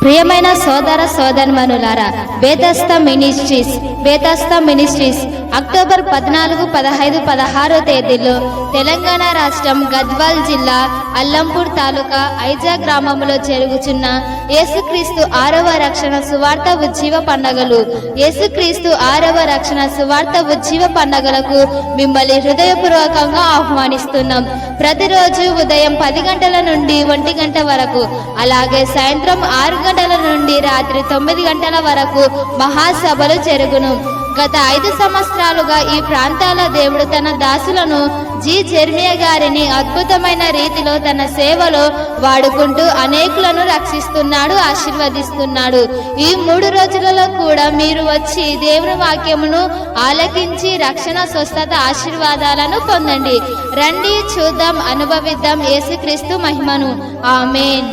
ప్రియమైన సోదర సోదరీమణులారా, బేతస్తా ministries October 14, 15, 16 తేదీల్లో తెలంగాణ రాష్ట్రం గద్వాల్ జిల్లా అల్లంపూర్ తాలూకా ఐజా గ్రామంలో జరుగుచున్న యేసుక్రీస్తు 6వ రక్షణ సువార్త ఉజ్జీవ పండగలు. యేసుక్రీస్తు 6వ రక్షణ సువార్త ఉజ్జీవ పండగలకు మిమ్మల్ని హృదయపూర్వకంగా ఆహ్వానిస్తున్నాం. ప్రతిరోజు ఉదయం 10 గంటల నుండి 1 గంట వరకు, అలాగే సాయంత్రం 6 గంటల నుండి రాత్రి 9 గంటల వరకు మహాసభలు జరుగును. గత 5 సంవత్సరాలుగా ఈ ప్రాంతాల దేవుడు తన దాసులను జి. జెర్మియా గారిని అద్భుతమైన రీతిలో తన సేవలో వాడుకుంటూ అనేకులను రక్షిస్తున్నాడు, ఆశీర్వదిస్తున్నాడు. ఈ 3 రోజులలో కూడా మీరు వచ్చి దేవుని వాక్యమును ఆలకించి రక్షణ, స్వస్థత, ఆశీర్వాదాలను పొందండి. రండి, చూద్దాం, అనుభవిద్దాం యేసుక్రీస్తు మహిమను. ఆమేన్.